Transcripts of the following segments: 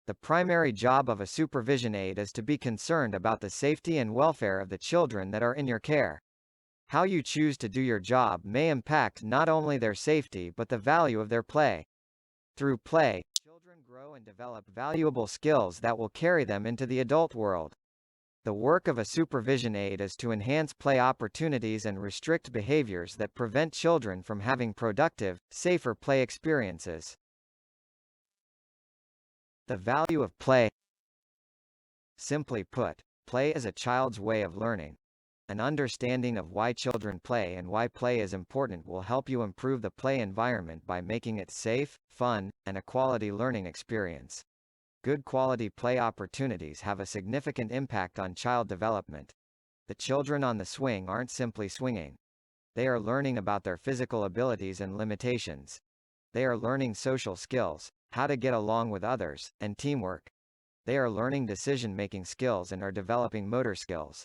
The primary job of a supervision aide is to be concerned about the safety and welfare of the children that are in your care. How you choose to do your job may impact not only their safety but the value of their play. Through play, children grow and develop valuable skills that will carry them into the adult world. The work of a supervision aide is to enhance play opportunities and restrict behaviors that prevent children from having productive, safer play experiences. The value of play. Simply put, play is a child's way of learning. An understanding of why children play and why play is important will help you improve the play environment by making it safe, fun, and a quality learning experience. Good quality play opportunities have a significant impact on child development. The children on the swing aren't simply swinging. They are learning about their physical abilities and limitations. They are learning social skills, how to get along with others, and teamwork. They are learning decision-making skills and are developing motor skills.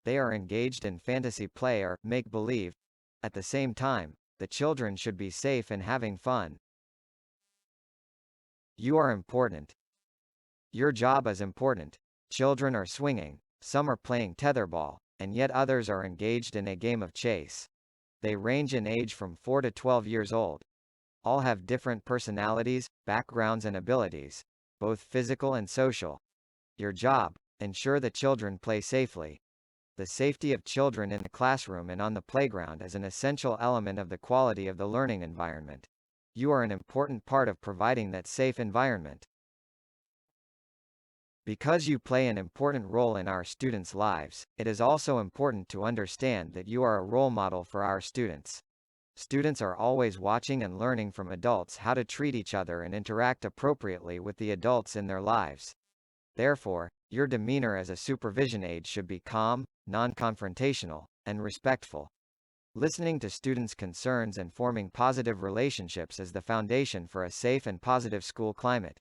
They are engaged in fantasy play or make-believe. At the same time, the children should be safe and having fun. You are important. Your job is important. Children are swinging, some are playing tetherball, and yet others are engaged in a game of chase. They range in age from 4 to 12 years old. All have different personalities, backgrounds and abilities, both physical and social. Your job, ensure the children play safely. The safety of children in the classroom and on the playground is an essential element of the quality of the learning environment. You are an important part of providing that safe environment. Because you play an important role in our students' lives, it is also important to understand that you are a role model for our students. Students are always watching and learning from adults how to treat each other and interact appropriately with the adults in their lives. Therefore, your demeanor as a supervision aide should be calm, non-confrontational, and respectful. Listening to students' concerns and forming positive relationships is the foundation for a safe and positive school climate.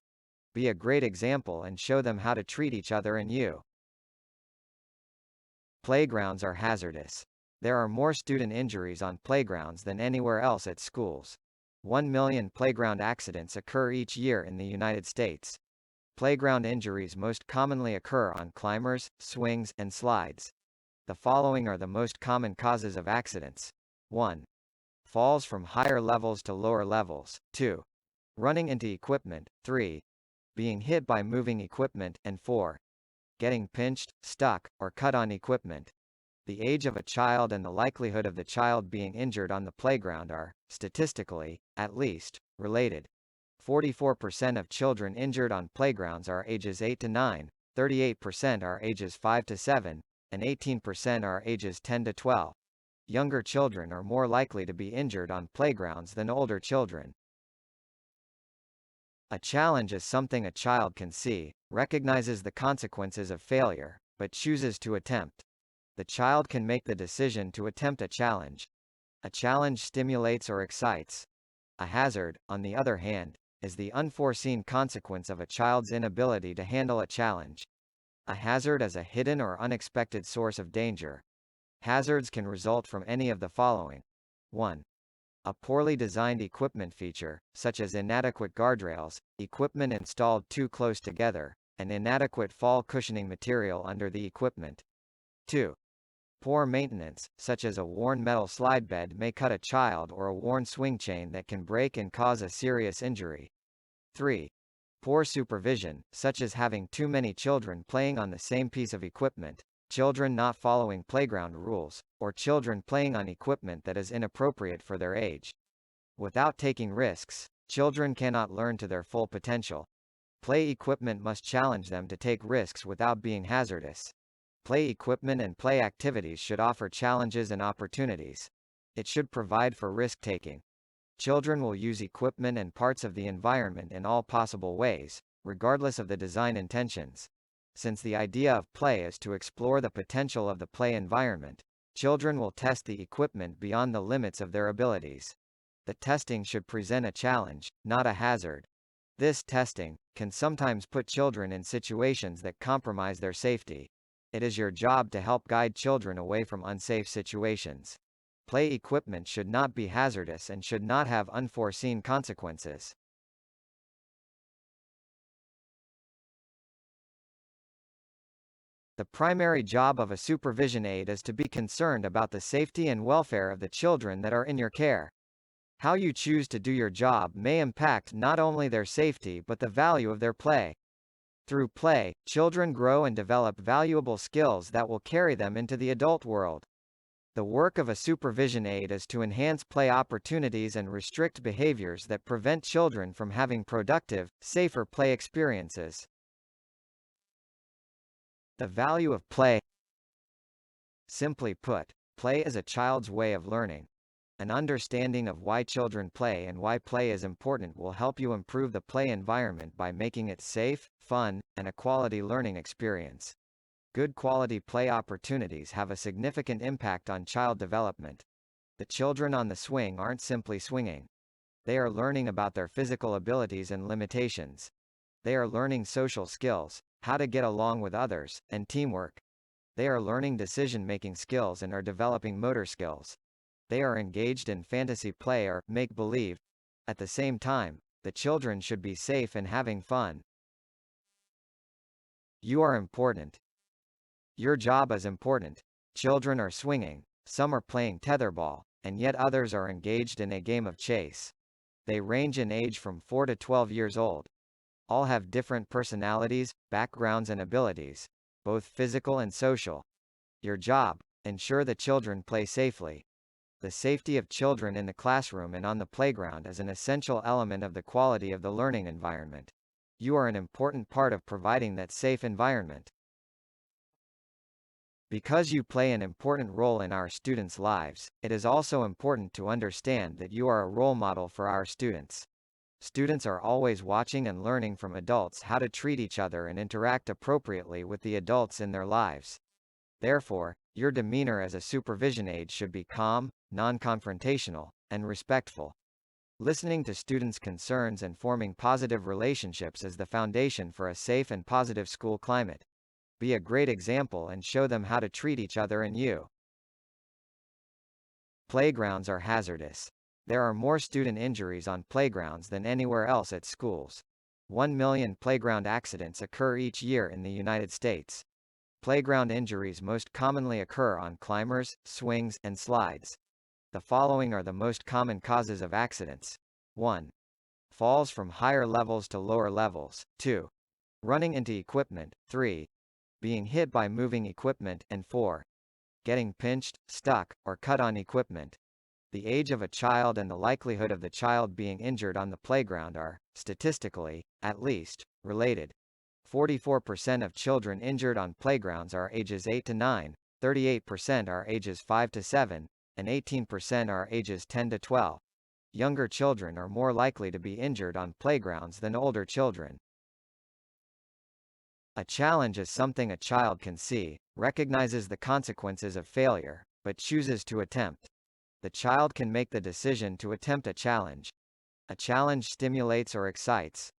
Be a great example and show them how to treat each other and you. Playgrounds are hazardous. There are more student injuries on playgrounds than anywhere else at schools. 1 million playground accidents occur each year in the United States. Playground injuries most commonly occur on climbers, swings, and slides. The following are the most common causes of accidents. 1. Falls from higher levels to lower levels. 2. Running into equipment. 3. Being hit by moving equipment. And 4. Getting pinched, stuck, or cut on equipment. The age of a child and the likelihood of the child being injured on the playground are, statistically, at least, related. 44% of children injured on playgrounds are ages 8 to 9, 38% are ages 5 to 7, and 18% are ages 10 to 12. Younger children are more likely to be injured on playgrounds than older children. A challenge is something a child can see, recognizes the consequences of failure, but chooses to attempt. The child can make the decision to attempt a challenge. A challenge stimulates or excites. A hazard, on the other hand, is the unforeseen consequence of a child's inability to handle a challenge. A hazard is a hidden or unexpected source of danger. Hazards can result from any of the following. 1. A poorly designed equipment feature, such as inadequate guardrails, equipment installed too close together, and inadequate fall cushioning material under the equipment. 2. Poor maintenance, such as a worn metal slide bed may cut a child or a worn swing chain that can break and cause a serious injury. 3. Poor supervision, such as having too many children playing on the same piece of equipment, children not following playground rules, or children playing on equipment that is inappropriate for their age. Without taking risks, children cannot learn to their full potential. Play equipment must challenge them to take risks without being hazardous. Play equipment and play activities should offer challenges and opportunities. It should provide for risk-taking. Children will use equipment and parts of the environment in all possible ways, regardless of the design intentions. Since the idea of play is to explore the potential of the play environment, children will test the equipment beyond the limits of their abilities. The testing should present a challenge, not a hazard. This testing can sometimes put children in situations that compromise their safety. It is your job to help guide children away from unsafe situations. Play equipment should not be hazardous and should not have unforeseen consequences. The primary job of a supervision aide is to be concerned about the safety and welfare of the children that are in your care. How you choose to do your job may impact not only their safety but the value of their play. Through play, children grow and develop valuable skills that will carry them into the adult world. The work of a supervision aide is to enhance play opportunities and restrict behaviors that prevent children from having productive, safer play experiences. The value of play. Simply put, play is a child's way of learning. An understanding of why children play and why play is important will help you improve the play environment by making it safe, fun, and a quality learning experience. Good quality play opportunities have a significant impact on child development. The children on the swing aren't simply swinging. They are learning about their physical abilities and limitations. They are learning social skills, how to get along with others, and teamwork. They are learning decision-making skills and are developing motor skills. They are engaged in fantasy play or make-believe. At the same time, the children should be safe and having fun. You are important. Your job is important. Children are swinging, some are playing tetherball, and yet others are engaged in a game of chase. They range in age from 4 to 12 years old. All have different personalities, backgrounds and abilities, both physical and social. Your job: ensure the children play safely. The safety of children in the classroom and on the playground is an essential element of the quality of the learning environment. You are an important part of providing that safe environment. Because you play an important role in our students' lives, it is also important to understand that you are a role model for our students. Students are always watching and learning from adults how to treat each other and interact appropriately with the adults in their lives. Therefore, your demeanor as a supervision aide should be calm, non-confrontational, and respectful. Listening to students' concerns and forming positive relationships is the foundation for a safe and positive school climate. Be a great example and show them how to treat each other and you. Playgrounds are hazardous. There are more student injuries on playgrounds than anywhere else at schools. 1 million playground accidents occur each year in the United States. Playground injuries most commonly occur on climbers, swings, and slides. The following are the most common causes of accidents. 1. Falls from higher levels to lower levels. 2. Running into equipment. 3. Being hit by moving equipment. And 4. Getting pinched, stuck, or cut on equipment. The age of a child and the likelihood of the child being injured on the playground are, statistically, at least, related. 44% of children injured on playgrounds are ages 8 to 9, 38% are ages 5 to 7, and 18% are ages 10 to 12. Younger children are more likely to be injured on playgrounds than older children. A challenge is something a child can see, recognizes the consequences of failure, but chooses to attempt. The child can make the decision to attempt a challenge. A challenge stimulates or excites.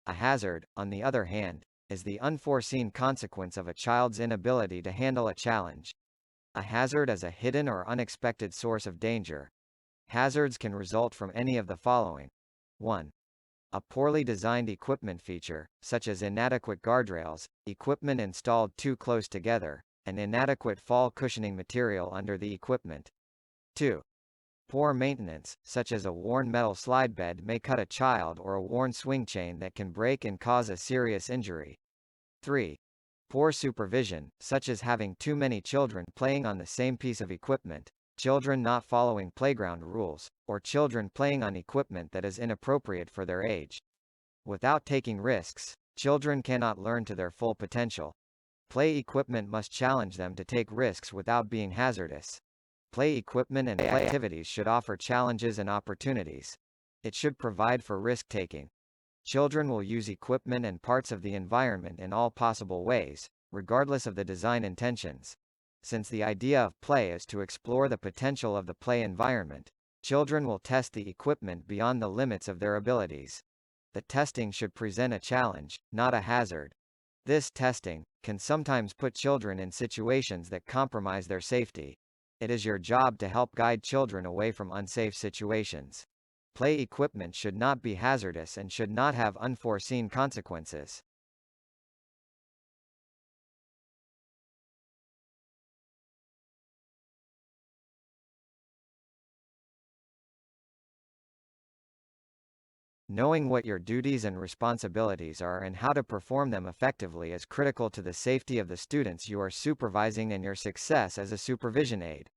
A hazard, on the other hand, is the unforeseen consequence of a child's inability to handle a challenge. A hazard is a hidden or unexpected source of danger. Hazards can result from any of the following. 1. A poorly designed equipment feature, such as inadequate guardrails, equipment installed too close together, and inadequate fall cushioning material under the equipment. 2. Poor maintenance, such as a worn metal slide bed may cut a child, or a worn swing chain that can break and cause a serious injury. 3. Poor supervision, such as having too many children playing on the same piece of equipment, children not following playground rules, or children playing on equipment that is inappropriate for their age. Without taking risks, children cannot learn to their full potential. Play equipment must challenge them to take risks without being hazardous. Play equipment and play activities should offer challenges and opportunities. It should provide for risk-taking. Children will use equipment and parts of the environment in all possible ways, regardless of the design intentions. Since the idea of play is to explore the potential of the play environment, children will test the equipment beyond the limits of their abilities. The testing should present a challenge, not a hazard. This testing can sometimes put children in situations that compromise their safety. It is your job to help guide children away from unsafe situations. Play equipment should not be hazardous and should not have unforeseen consequences. Knowing what your duties and responsibilities are and how to perform them effectively is critical to the safety of the students you are supervising and your success as a supervision aide.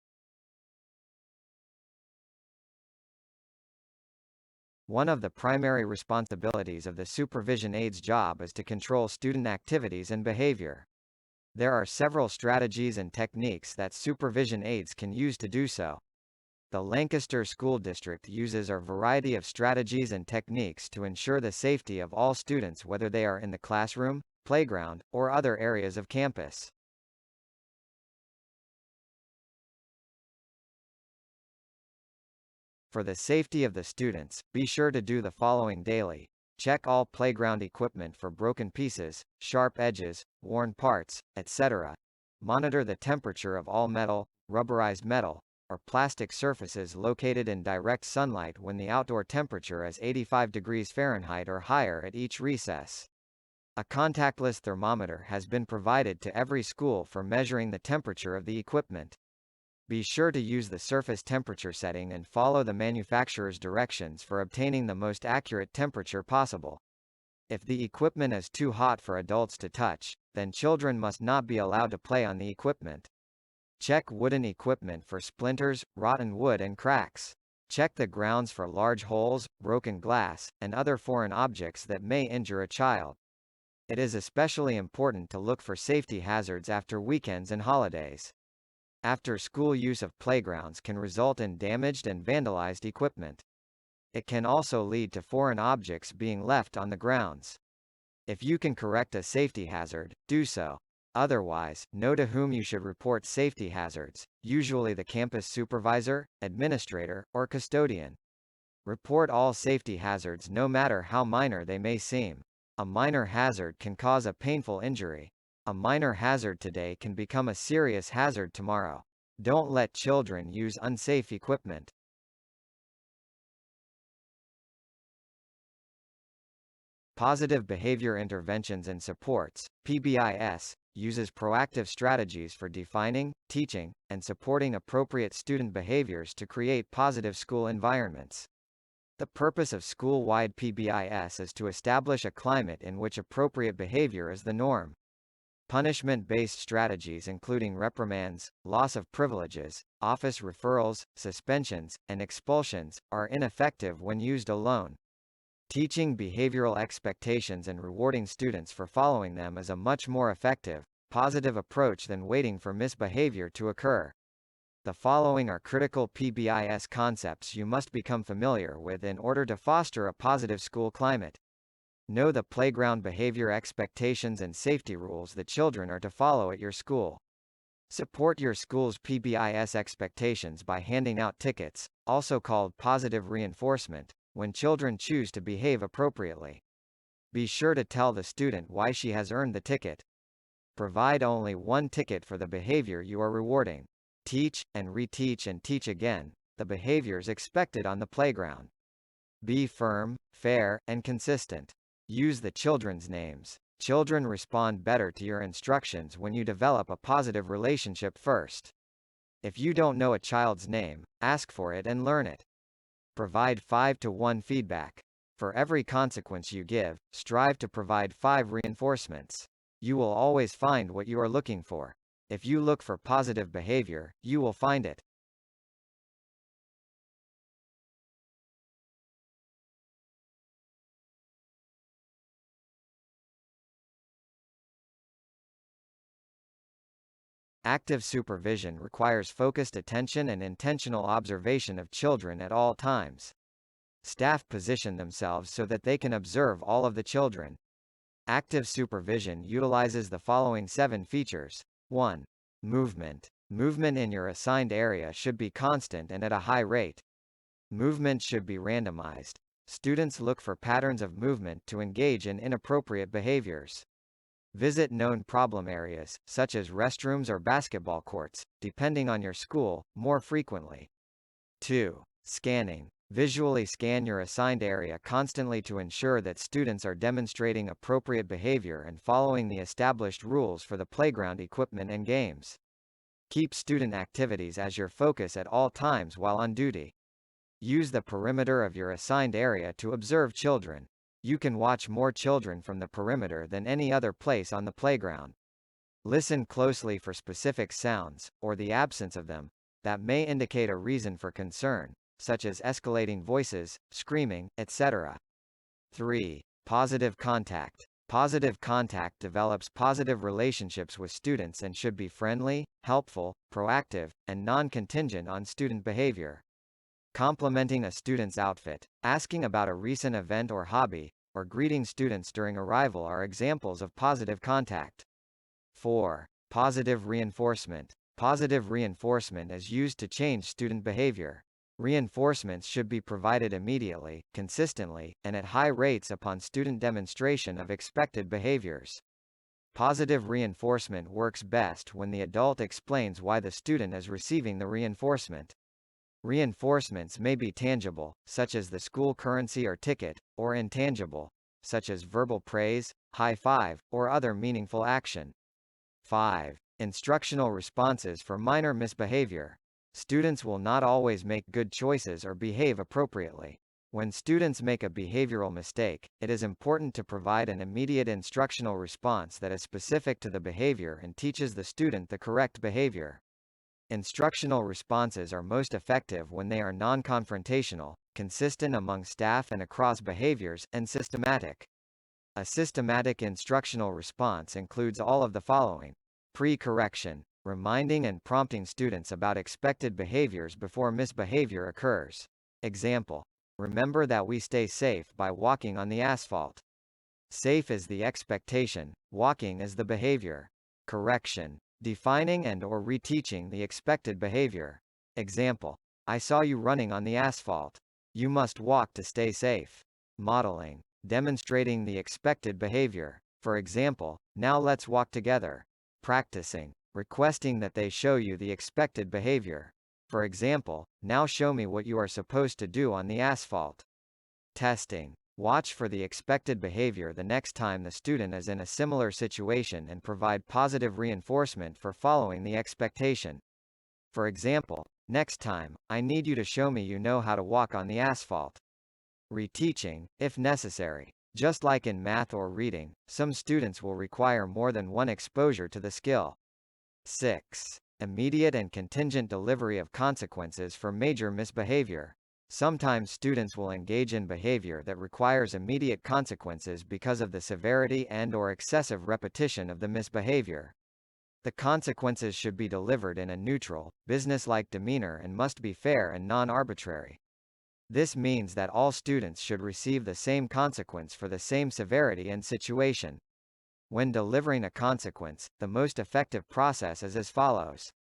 One of the primary responsibilities of the supervision aide's job is to control student activities and behavior. There are several strategies and techniques that supervision aides can use to do so. The Lancaster School District uses a variety of strategies and techniques to ensure the safety of all students whether they are in the classroom, playground, or other areas of campus. For the safety of the students, be sure to do the following daily. Check all playground equipment for broken pieces, sharp edges, worn parts, etc. Monitor the temperature of all metal, rubberized metal, or plastic surfaces located in direct sunlight when the outdoor temperature is 85 degrees Fahrenheit or higher at each recess. A contactless thermometer has been provided to every school for measuring the temperature of the equipment. Be sure to use the surface temperature setting and follow the manufacturer's directions for obtaining the most accurate temperature possible. If the equipment is too hot for adults to touch, then children must not be allowed to play on the equipment. Check wooden equipment for splinters, rotten wood and cracks. Check the grounds for large holes, broken glass, and other foreign objects that may injure a child. It is especially important to look for safety hazards after weekends and holidays. After-school use of playgrounds can result in damaged and vandalized equipment. It can also lead to foreign objects being left on the grounds. If you can correct a safety hazard, do so. Otherwise, know to whom you should report safety hazards, usually the campus supervisor, administrator, or custodian. Report all safety hazards no matter how minor they may seem. A minor hazard can cause a painful injury. A minor hazard today can become a serious hazard tomorrow. Don't let children use unsafe equipment. Positive Behavior Interventions and Supports, PBIS, uses proactive strategies for defining, teaching, and supporting appropriate student behaviors to create positive school environments. The purpose of school-wide PBIS is to establish a climate in which appropriate behavior is the norm. Punishment-based strategies including reprimands, loss of privileges, office referrals, suspensions, and expulsions, are ineffective when used alone. Teaching behavioral expectations and rewarding students for following them is a much more effective, positive approach than waiting for misbehavior to occur. The following are critical PBIS concepts you must become familiar with in order to foster a positive school climate. Know the playground behavior expectations and safety rules that children are to follow at your school. Support your school's PBIS expectations by handing out tickets, also called positive reinforcement, when children choose to behave appropriately. Be sure to tell the student why she has earned the ticket. Provide only one ticket for the behavior you are rewarding. Teach, and reteach and teach again, the behaviors expected on the playground. Be firm, fair, and consistent. Use the children's names. Children respond better to your instructions when you develop a positive relationship first. If you don't know a child's name, ask for it and learn it. Provide 5-to-1 feedback. For every consequence you give, strive to provide 5 reinforcements. You will always find what you are looking for. If you look for positive behavior, you will find it. Active supervision requires focused attention and intentional observation of children at all times. Staff position themselves so that they can observe all of the children. Active supervision utilizes the following 7 features. 1. Movement. Movement in your assigned area should be constant and at a high rate. Movement should be randomized. Students look for patterns of movement to engage in inappropriate behaviors. Visit known problem areas, such as restrooms or basketball courts, depending on your school, more frequently. 2. Scanning. Visually scan your assigned area constantly to ensure that students are demonstrating appropriate behavior and following the established rules for the playground equipment and games. Keep student activities as your focus at all times while on duty. Use the perimeter of your assigned area to observe children. You can watch more children from the perimeter than any other place on the playground. Listen closely for specific sounds, or the absence of them, that may indicate a reason for concern, such as escalating voices, screaming, etc. 3. Positive contact. Positive contact develops positive relationships with students and should be friendly, helpful, proactive, and non-contingent on student behavior. Complimenting a student's outfit, asking about a recent event or hobby, or greeting students during arrival are examples of positive contact. 4. Positive reinforcement. Positive reinforcement is used to change student behavior. Reinforcements should be provided immediately, consistently, and at high rates upon student demonstration of expected behaviors. Positive reinforcement works best when the adult explains why the student is receiving the reinforcement. Reinforcements may be tangible, such as the school currency or ticket, or intangible, such as verbal praise, high five, or other meaningful action. 5. Instructional responses for minor misbehavior. Students will not always make good choices or behave appropriately. When students make a behavioral mistake, it is important to provide an immediate instructional response that is specific to the behavior and teaches the student the correct behavior. Instructional responses are most effective when they are non-confrontational, consistent among staff and across behaviors, and systematic. A systematic instructional response includes all of the following. Pre-correction, reminding and prompting students about expected behaviors before misbehavior occurs. Example: remember that we stay safe by walking on the asphalt. Safe is the expectation, walking is the behavior. Correction, defining and/or reteaching the expected behavior. Example: I saw you running on the asphalt. You must walk to stay safe. Modeling, demonstrating the expected behavior. For example, now let's walk together. Practicing, requesting that they show you the expected behavior. For example, now show me what you are supposed to do on the asphalt. Testing, watch for the expected behavior the next time the student is in a similar situation and provide positive reinforcement for following the expectation. For example, next time, I need you to show me you know how to walk on the asphalt. Reteaching, if necessary. Just like in math or reading, some students will require more than one exposure to the skill. 6. Immediate and contingent delivery of consequences for major misbehavior. Sometimes students will engage in behavior that requires immediate consequences because of the severity and/or excessive repetition of the misbehavior. The consequences should be delivered in a neutral, business-like demeanor and must be fair and non-arbitrary. This means that all students should receive the same consequence for the same severity and situation. When delivering a consequence, the most effective process is as follows.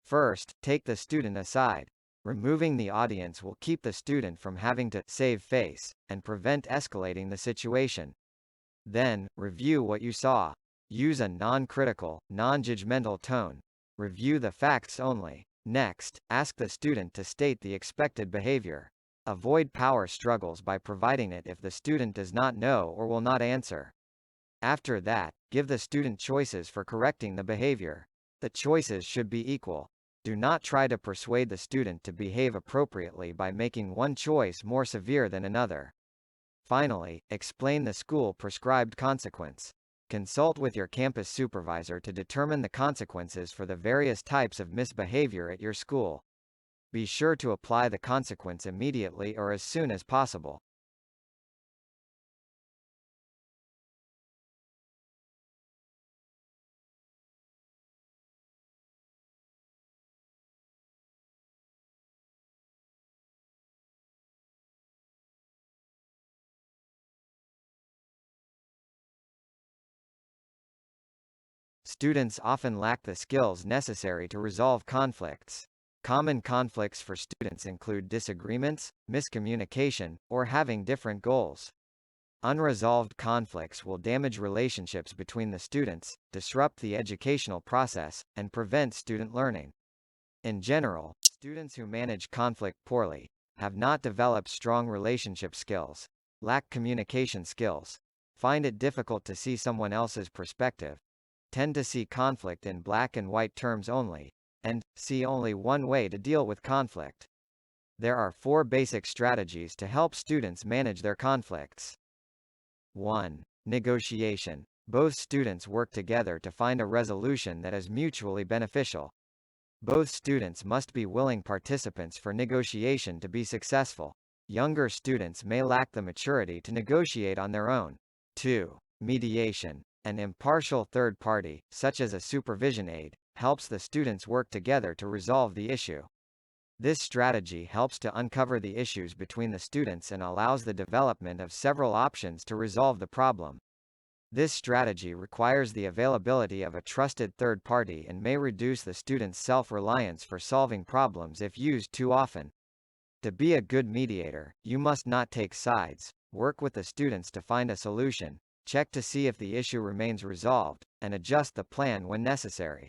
First, take the student aside. Removing the audience will keep the student from having to save face, and prevent escalating the situation. Then, review what you saw. Use a non-critical, non-judgmental tone. Review the facts only. Next, ask the student to state the expected behavior. Avoid power struggles by providing it if the student does not know or will not answer. After that, give the student choices for correcting the behavior. The choices should be equal. Do not try to persuade the student to behave appropriately by making one choice more severe than another. Finally, explain the school-prescribed consequence. Consult with your campus supervisor to determine the consequences for the various types of misbehavior at your school. Be sure to apply the consequence immediately or as soon as possible. Students often lack the skills necessary to resolve conflicts. Common conflicts for students include disagreements, miscommunication, or having different goals. Unresolved conflicts will damage relationships between the students, disrupt the educational process, and prevent student learning. In general, students who manage conflict poorly have not developed strong relationship skills, lack communication skills, find it difficult to see someone else's perspective, tend to see conflict in black and white terms only, and see only one way to deal with conflict. There are 4 basic strategies to help students manage their conflicts. 1. Negotiation. Both students work together to find a resolution that is mutually beneficial. Both students must be willing participants for negotiation to be successful. Younger students may lack the maturity to negotiate on their own. 2. Mediation. An impartial third party, such as a supervision aide, helps the students work together to resolve the issue. This strategy helps to uncover the issues between the students and allows the development of several options to resolve the problem. This strategy requires the availability of a trusted third party and may reduce the student's self-reliance for solving problems if used too often. To be a good mediator, you must not take sides, work with the students to find a solution, check to see if the issue remains resolved, and adjust the plan when necessary.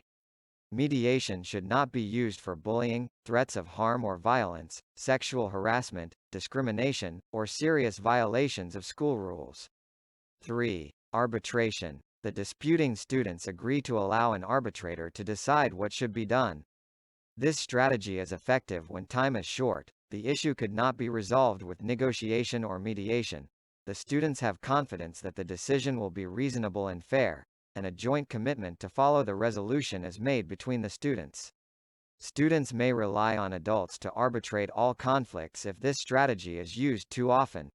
Mediation should not be used for bullying, threats of harm or violence, sexual harassment, discrimination, or serious violations of school rules. 3. Arbitration. The disputing students agree to allow an arbitrator to decide what should be done. This strategy is effective when time is short, the issue could not be resolved with negotiation or mediation. The students have confidence that the decision will be reasonable and fair, and a joint commitment to follow the resolution is made between the students. Students may rely on adults to arbitrate all conflicts if this strategy is used too often.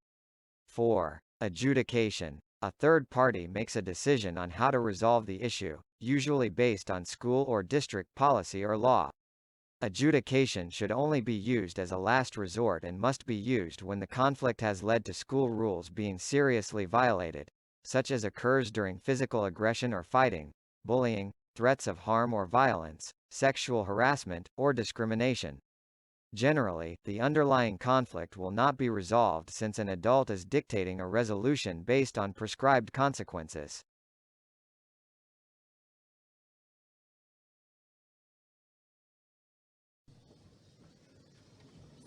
4. Adjudication. A third party makes a decision on how to resolve the issue, usually based on school or district policy or law. Adjudication should only be used as a last resort and must be used when the conflict has led to school rules being seriously violated, such as occurs during physical aggression or fighting, bullying, threats of harm or violence, sexual harassment, or discrimination. Generally, the underlying conflict will not be resolved since an adult is dictating a resolution based on prescribed consequences.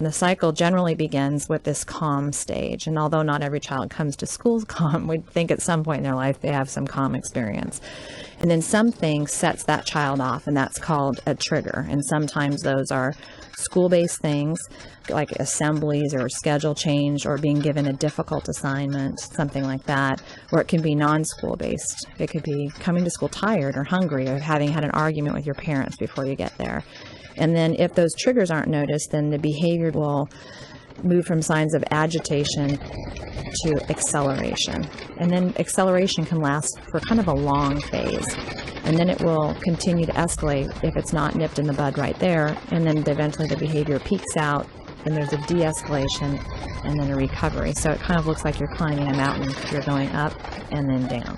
The cycle generally begins with this calm stage, and although not every child comes to school calm, we think at some point in their life they have some calm experience. And then something sets that child off, and that's called a trigger. And sometimes those are school-based things, like assemblies or schedule change or being given a difficult assignment, something like that, or it can be non-school-based. It could be coming to school tired or hungry or having had an argument with your parents before you get there. And then if those triggers aren't noticed, then the behavior will move from signs of agitation to acceleration. And then acceleration can last for kind of a long phase. And then it will continue to escalate if it's not nipped in the bud right there. And then eventually the behavior peaks out, then there's a de-escalation, and then a recovery. So it kind of looks like you're climbing a mountain. You're going up and then down.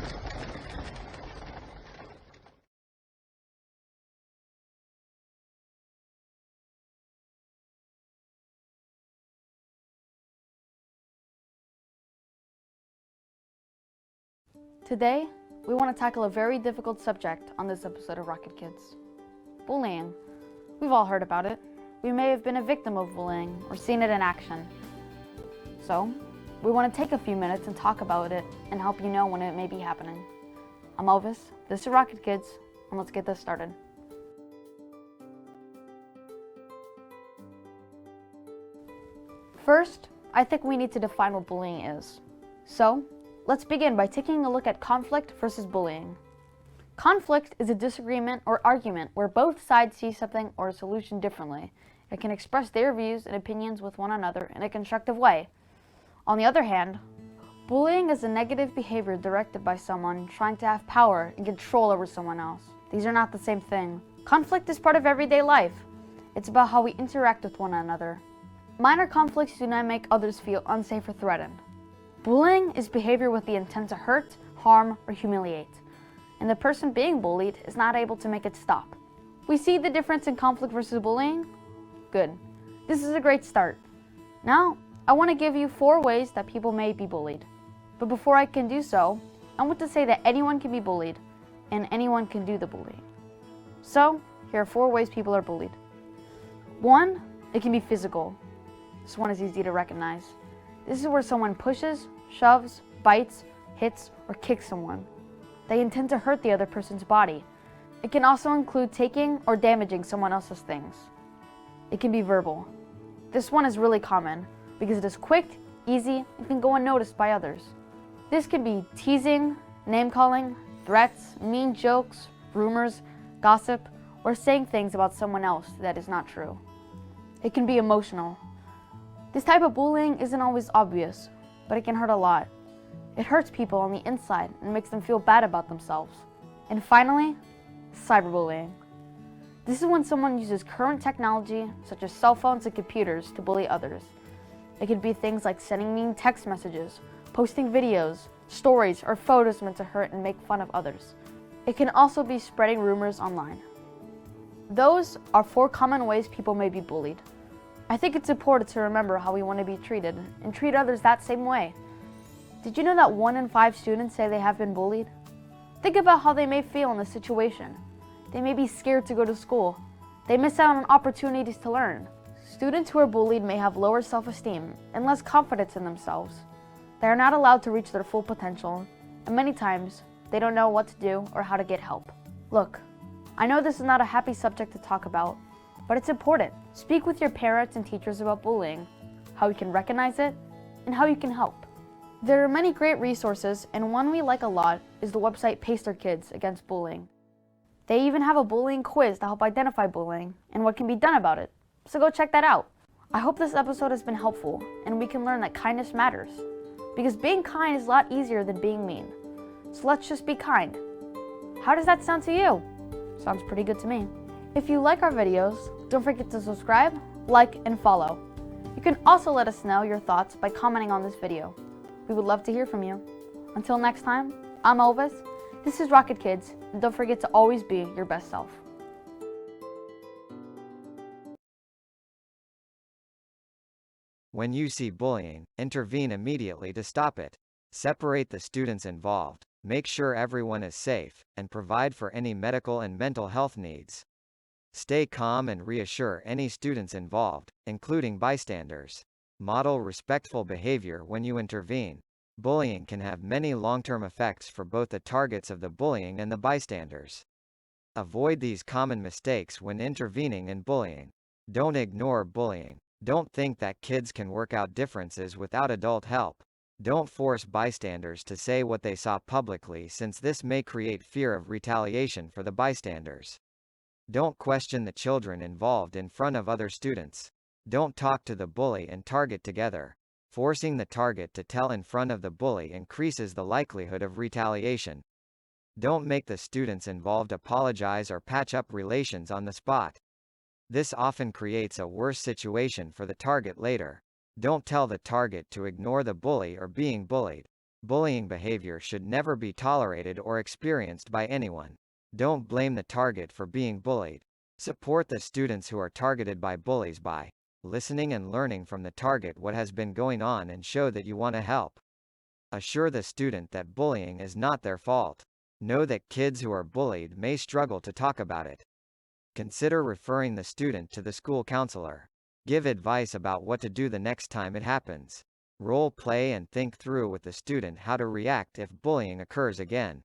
Today, we want to tackle a very difficult subject on this episode of Rocket Kids. Bullying. We've all heard about it. We may have been a victim of bullying or seen it in action. So, we want to take a few minutes and talk about it and help you know when it may be happening. I'm Elvis, this is Rocket Kids, and let's get this started. First, I think we need to define what bullying is. So, let's begin by taking a look at conflict versus bullying. Conflict is a disagreement or argument where both sides see something or a solution differently. It can express their views and opinions with one another in a constructive way. On the other hand, bullying is a negative behavior directed by someone trying to have power and control over someone else. These are not the same thing. Conflict is part of everyday life. It's about how we interact with one another. Minor conflicts do not make others feel unsafe or threatened. Bullying is behavior with the intent to hurt, harm, or humiliate, and the person being bullied is not able to make it stop. We see the difference in conflict versus bullying? Good. This is a great start. Now, I want to give you 4 ways that people may be bullied. But before I can do so, I want to say that anyone can be bullied, and anyone can do the bullying. So, here are 4 ways people are bullied. 1, it can be physical. This one is easy to recognize. This is where someone pushes, shoves, bites, hits, or kicks someone. They intend to hurt the other person's body. It can also include taking or damaging someone else's things. It can be verbal. This one is really common because it is quick, easy, and can go unnoticed by others. This can be teasing, name-calling, threats, mean jokes, rumors, gossip, or saying things about someone else that is not true. It can be emotional. This type of bullying isn't always obvious, but it can hurt a lot. It hurts people on the inside and makes them feel bad about themselves. And finally, cyberbullying. This is when someone uses current technology, such as cell phones and computers, to bully others. It could be things like sending mean text messages, posting videos, stories, or photos meant to hurt and make fun of others. It can also be spreading rumors online. Those are 4 common ways people may be bullied. I think it's important to remember how we want to be treated and treat others that same way. Did you know that 1 in 5 students say they have been bullied? Think about how they may feel in this situation. They may be scared to go to school. They miss out on opportunities to learn. Students who are bullied may have lower self-esteem and less confidence in themselves. They are not allowed to reach their full potential, and many times, they don't know what to do or how to get help. Look, I know this is not a happy subject to talk about, but it's important. Speak with your parents and teachers about bullying, how you can recognize it, and how you can help. There are many great resources, and one we like a lot is the website Pacer Kids Against Bullying. They even have a bullying quiz to help identify bullying and what can be done about it, so go check that out. I hope this episode has been helpful, and we can learn that kindness matters, because being kind is a lot easier than being mean. So let's just be kind. How does that sound to you? Sounds pretty good to me. If you like our videos, don't forget to subscribe, like, and follow. You can also let us know your thoughts by commenting on this video. We would love to hear from you. Until next time, I'm Elvis, this is Rocket Kids, and don't forget to always be your best self. When you see bullying, intervene immediately to stop it. Separate the students involved, make sure everyone is safe, and provide for any medical and mental health needs. Stay calm and reassure any students involved, including bystanders. Model respectful behavior when you intervene. Bullying can have many long-term effects for both the targets of the bullying and the bystanders. Avoid these common mistakes when intervening in bullying. Don't ignore bullying. Don't think that kids can work out differences without adult help. Don't force bystanders to say what they saw publicly, since this may create fear of retaliation for the bystanders. Don't question the children involved in front of other students. Don't talk to the bully and target together. Forcing the target to tell in front of the bully increases the likelihood of retaliation. Don't make the students involved apologize or patch up relations on the spot. This often creates a worse situation for the target later. Don't tell the target to ignore the bully or being bullied. Bullying behavior should never be tolerated or experienced by anyone. Don't blame the target for being bullied. Support the students who are targeted by bullies by listening and learning from the target what has been going on, and show that you want to help. Assure the student that bullying is not their fault. Know that kids who are bullied may struggle to talk about it. Consider referring the student to the school counselor. Give advice about what to do the next time it happens. Role play and think through with the student how to react if bullying occurs again.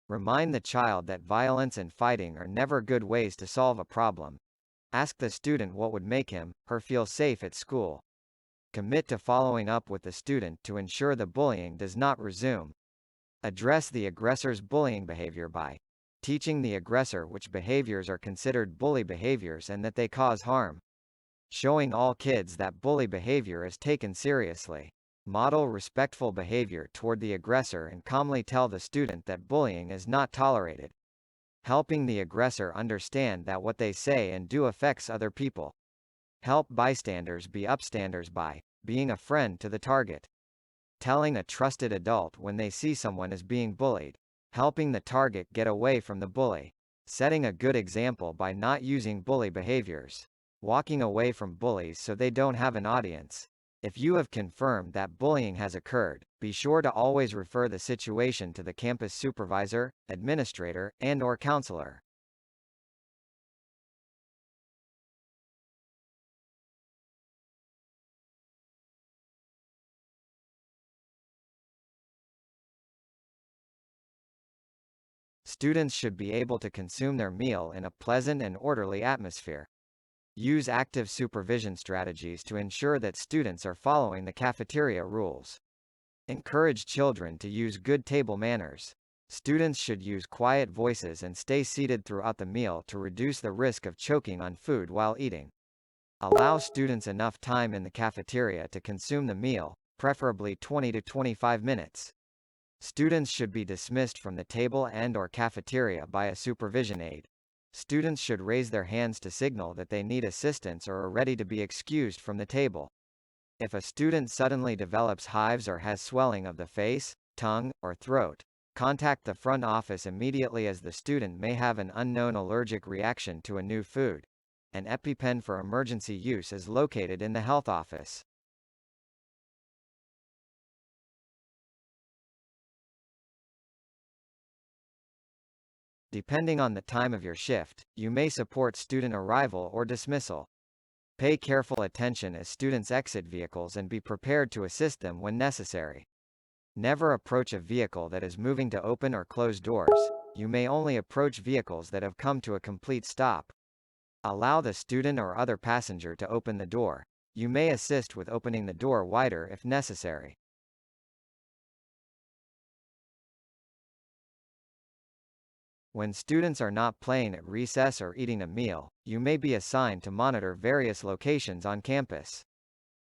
Remind the child that violence and fighting are never good ways to solve a problem. Ask the student what would make him, her feel safe at school. Commit to following up with the student to ensure the bullying does not resume. Address the aggressor's bullying behavior by teaching the aggressor which behaviors are considered bully behaviors and that they cause harm. Showing all kids that bully behavior is taken seriously. Model respectful behavior toward the aggressor and calmly tell the student that bullying is not tolerated. Helping the aggressor understand that what they say and do affects other people. Help bystanders be upstanders by being a friend to the target. Telling a trusted adult when they see someone is being bullied. Helping the target get away from the bully. Setting a good example by not using bully behaviors. Walking away from bullies so they don't have an audience. If you have confirmed that bullying has occurred, be sure to always refer the situation to the campus supervisor, administrator, and/or counselor. Students should be able to consume their meal in a pleasant and orderly atmosphere. Use active supervision strategies to ensure that students are following the cafeteria rules. Encourage children to use good table manners. Students should use quiet voices and stay seated throughout the meal to reduce the risk of choking on food while eating. Allow students enough time in the cafeteria to consume the meal, preferably 20 to 25 minutes. Students should be dismissed from the table and/or cafeteria by a supervision aide. Students should raise their hands to signal that they need assistance or are ready to be excused from the table. If a student suddenly develops hives or has swelling of the face, tongue, or throat, contact the front office immediately, as the student may have an unknown allergic reaction to a new food. An EpiPen for emergency use is located in the health office. Depending on the time of your shift, you may support student arrival or dismissal. Pay careful attention as students exit vehicles and be prepared to assist them when necessary. Never approach a vehicle that is moving to open or close doors. You may only approach vehicles that have come to a complete stop. Allow the student or other passenger to open the door. You may assist with opening the door wider if necessary. When students are not playing at recess or eating a meal, you may be assigned to monitor various locations on campus.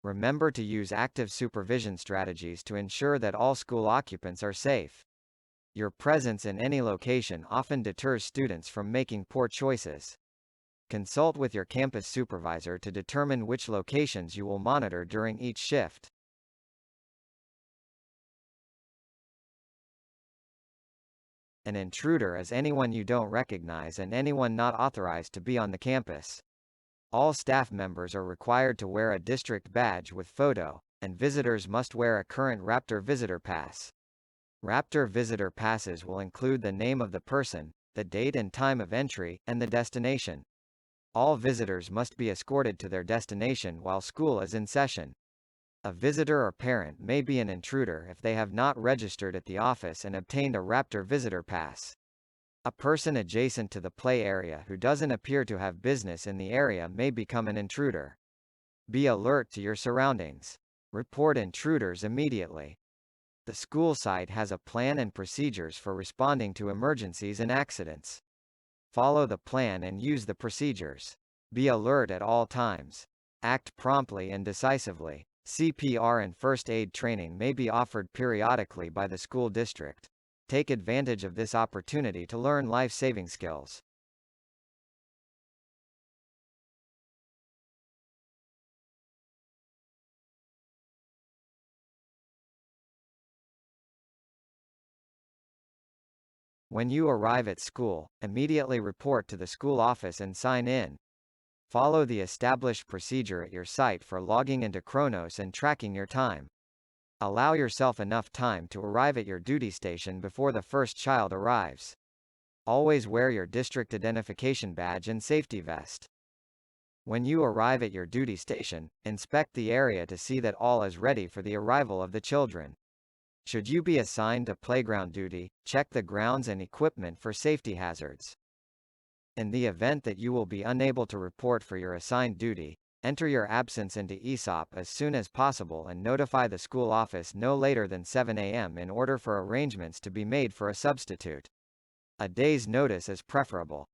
Remember to use active supervision strategies to ensure that all school occupants are safe. Your presence in any location often deters students from making poor choices. Consult with your campus supervisor to determine which locations you will monitor during each shift. An intruder is anyone you don't recognize and anyone not authorized to be on the campus. All staff members are required to wear a district badge with photo, and visitors must wear a current Raptor visitor pass. Raptor visitor passes will include the name of the person, the date and time of entry, and the destination. All visitors must be escorted to their destination while school is in session. A visitor or parent may be an intruder if they have not registered at the office and obtained a Raptor visitor pass. A person adjacent to the play area who doesn't appear to have business in the area may become an intruder. Be alert to your surroundings. Report intruders immediately. The school site has a plan and procedures for responding to emergencies and accidents. Follow the plan and use the procedures. Be alert at all times. Act promptly and decisively. CPR and first aid training may be offered periodically by the school district. Take advantage of this opportunity to learn life-saving skills. When you arrive at school, immediately report to the school office and sign in. Follow the established procedure at your site for logging into Kronos and tracking your time. Allow yourself enough time to arrive at your duty station before the first child arrives. Always wear your district identification badge and safety vest. When you arrive at your duty station, inspect the area to see that all is ready for the arrival of the children. Should you be assigned to playground duty, check the grounds and equipment for safety hazards. In the event that you will be unable to report for your assigned duty, enter your absence into ESOP as soon as possible and notify the school office no later than 7 a.m. in order for arrangements to be made for a substitute. A day's notice is preferable.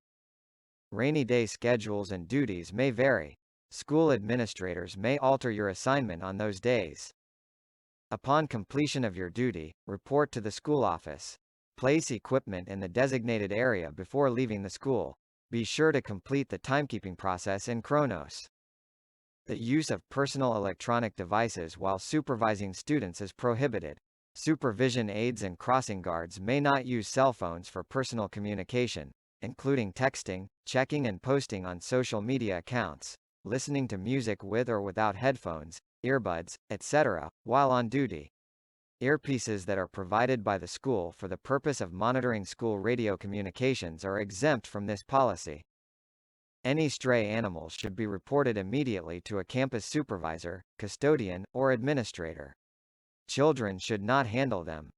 Rainy day schedules and duties may vary. School administrators may alter your assignment on those days. Upon completion of your duty, report to the school office. Place equipment in the designated area before leaving the school. Be sure to complete the timekeeping process in Kronos. The use of personal electronic devices while supervising students is prohibited. Supervision aides and crossing guards may not use cell phones for personal communication, including texting, checking and posting on social media accounts, listening to music with or without headphones, earbuds, etc., while on duty. Earpieces that are provided by the school for the purpose of monitoring school radio communications are exempt from this policy. Any stray animals should be reported immediately to a campus supervisor, custodian, or administrator. Children should not handle them.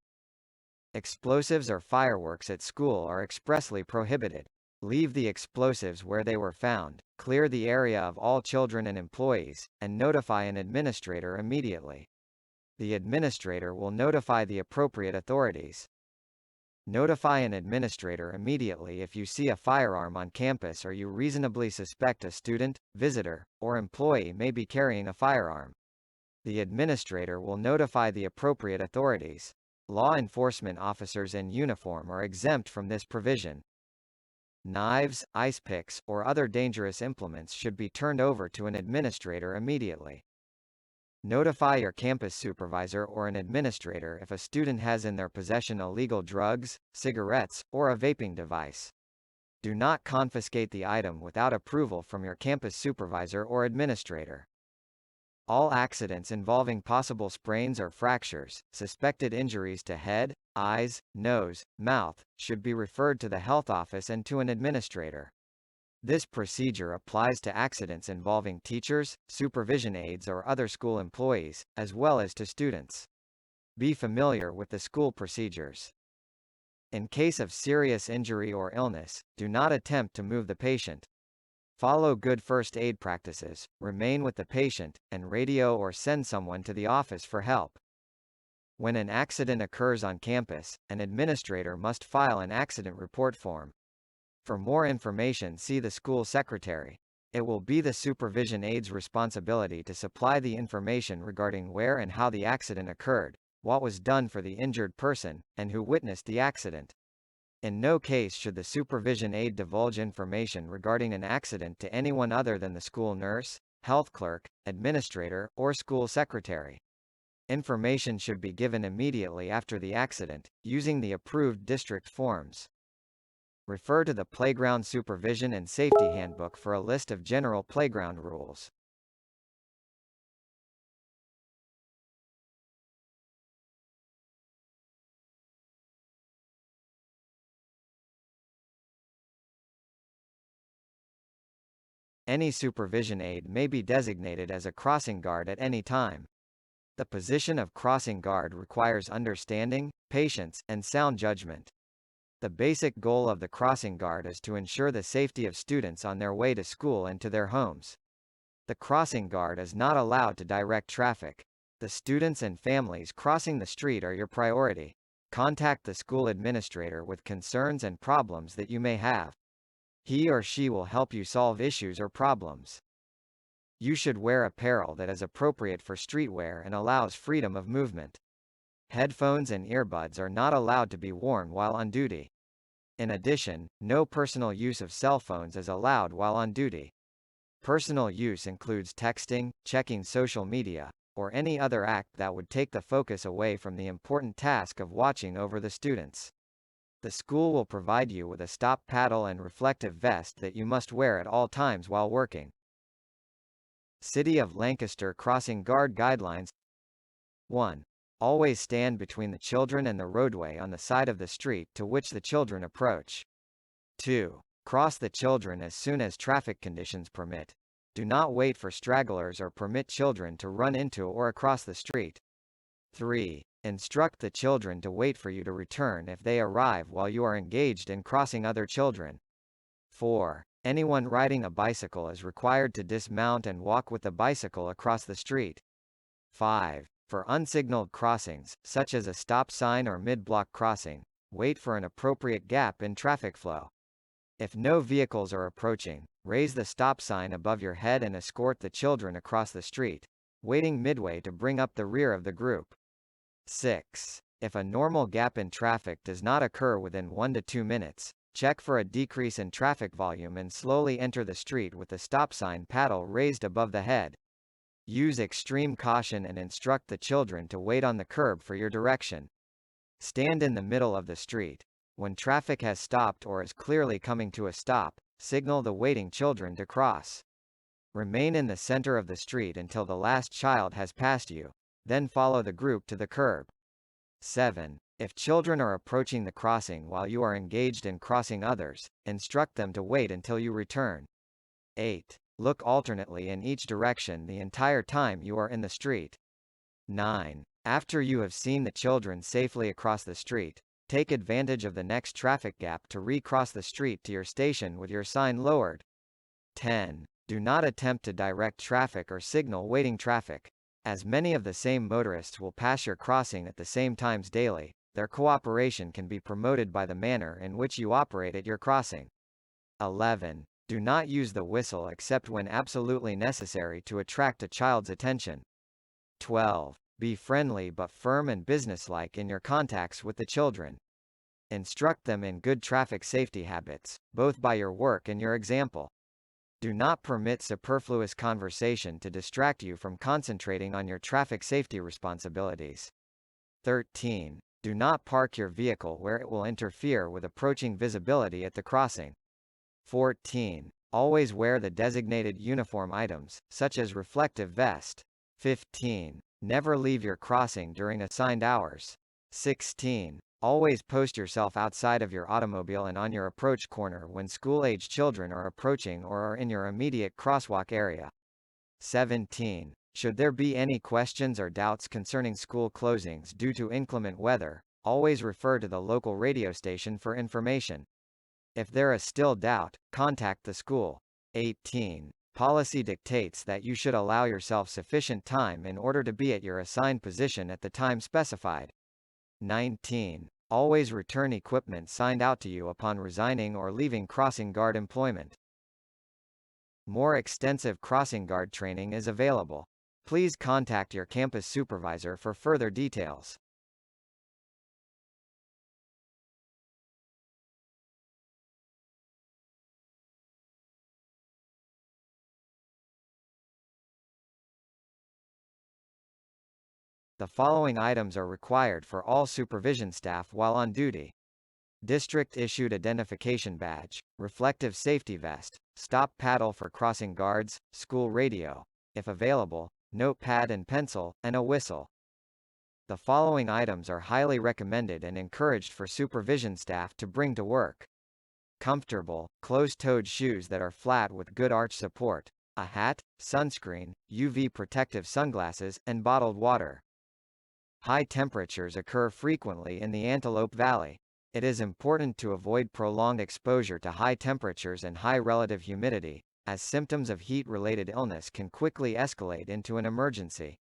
Explosives or fireworks at school are expressly prohibited. Leave the explosives where they were found, clear the area of all children and employees, and notify an administrator immediately. The administrator will notify the appropriate authorities. Notify an administrator immediately if you see a firearm on campus or you reasonably suspect a student, visitor, or employee may be carrying a firearm. The administrator will notify the appropriate authorities. Law enforcement officers in uniform are exempt from this provision. Knives, ice picks, or other dangerous implements should be turned over to an administrator immediately. Notify your campus supervisor or an administrator if a student has in their possession illegal drugs, cigarettes, or a vaping device. Do not confiscate the item without approval from your campus supervisor or administrator. All accidents involving possible sprains or fractures, suspected injuries to head, eyes, nose, mouth, should be referred to the health office and to an administrator. This procedure applies to accidents involving teachers, supervision aides or other school employees, as well as to students. Be familiar with the school procedures. In case of serious injury or illness, do not attempt to move the patient. Follow good first aid practices, remain with the patient, and radio or send someone to the office for help. When an accident occurs on campus, an administrator must file an accident report form. For more information, see the school secretary. It will be the supervision aide's responsibility to supply the information regarding where and how the accident occurred, what was done for the injured person, and who witnessed the accident. In no case should the supervision aide divulge information regarding an accident to anyone other than the school nurse, health clerk, administrator, or school secretary. Information should be given immediately after the accident, using the approved district forms. Refer to the Playground Supervision and Safety Handbook for a list of general playground rules. Any supervision aide may be designated as a crossing guard at any time. The position of crossing guard requires understanding, patience, and sound judgment. The basic goal of the crossing guard is to ensure the safety of students on their way to school and to their homes. The crossing guard is not allowed to direct traffic. The students and families crossing the street are your priority. Contact the school administrator with concerns and problems that you may have. He or she will help you solve issues or problems. You should wear apparel that is appropriate for streetwear and allows freedom of movement. Headphones and earbuds are not allowed to be worn while on duty. In addition, no personal use of cell phones is allowed while on duty. Personal use includes texting, checking social media, or any other act that would take the focus away from the important task of watching over the students. The school will provide you with a stop paddle and reflective vest that you must wear at all times while working. City of Lancaster Crossing Guard Guidelines. 1. Always stand between the children and the roadway on the side of the street to which the children approach. 2. Cross the children as soon as traffic conditions permit. Do not wait for stragglers or permit children to run into or across the street. 3. Instruct the children to wait for you to return if they arrive while you are engaged in crossing other children. 4. Anyone riding a bicycle is required to dismount and walk with the bicycle across the street. 5. For unsignaled crossings, such as a stop sign or mid-block crossing, wait for an appropriate gap in traffic flow. If no vehicles are approaching, raise the stop sign above your head and escort the children across the street, waiting midway to bring up the rear of the group. 6. If a normal gap in traffic does not occur within 1 to 2 minutes, check for a decrease in traffic volume and slowly enter the street with the stop sign paddle raised above the head. Use extreme caution and instruct the children to wait on the curb for your direction. Stand in the middle of the street. When traffic has stopped or is clearly coming to a stop, signal the waiting children to cross. Remain in the center of the street until the last child has passed you, then follow the group to the curb. 7. If children are approaching the crossing while you are engaged in crossing others, instruct them to wait until you return. 8. Look alternately in each direction the entire time you are in the street. 9. After you have seen the children safely across the street, Take advantage of the next traffic gap to recross the street to your station with your sign lowered. 10. Do not attempt to direct traffic or signal waiting traffic. As many of the same motorists will pass your crossing at the same times daily, their cooperation can be promoted by the manner in which you operate at your crossing. 11. Do not use the whistle except when absolutely necessary to attract a child's attention. 12. Be friendly but firm and businesslike in your contacts with the children. Instruct them in good traffic safety habits, both by your work and your example. Do not permit superfluous conversation to distract you from concentrating on your traffic safety responsibilities. 13. Do not park your vehicle where it will interfere with approaching visibility at the crossing. 14. Always wear the designated uniform items, such as reflective vest. 15. Never leave your crossing during assigned hours. 16. Always post yourself outside of your automobile and on your approach corner when school-age children are approaching or are in your immediate crosswalk area. 17. Should there be any questions or doubts concerning school closings due to inclement weather, always refer to the local radio station for information. If there is still doubt, contact the school. 18. Policy dictates that you should allow yourself sufficient time in order to be at your assigned position at the time specified. 19. Always return equipment signed out to you upon resigning or leaving crossing guard employment. More extensive crossing guard training is available. Please contact your campus supervisor for further details. The following items are required for all supervision staff while on duty. District-issued identification badge, reflective safety vest, stop paddle for crossing guards, school radio, if available, notepad and pencil, and a whistle. The following items are highly recommended and encouraged for supervision staff to bring to work. Comfortable, closed-toed shoes that are flat with good arch support, a hat, sunscreen, UV protective sunglasses, and bottled water. High temperatures occur frequently in the Antelope Valley. It is important to avoid prolonged exposure to high temperatures and high relative humidity, as symptoms of heat-related illness can quickly escalate into an emergency.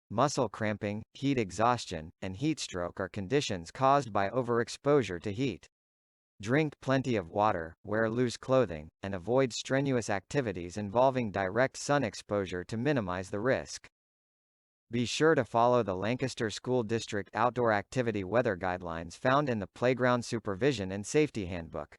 Muscle cramping, heat exhaustion, and heat stroke are conditions caused by overexposure to heat. Drink plenty of water, wear loose clothing, and avoid strenuous activities involving direct sun exposure to minimize the risk. Be sure to follow the Lancaster School District Outdoor Activity Weather Guidelines found in the Playground Supervision and Safety Handbook.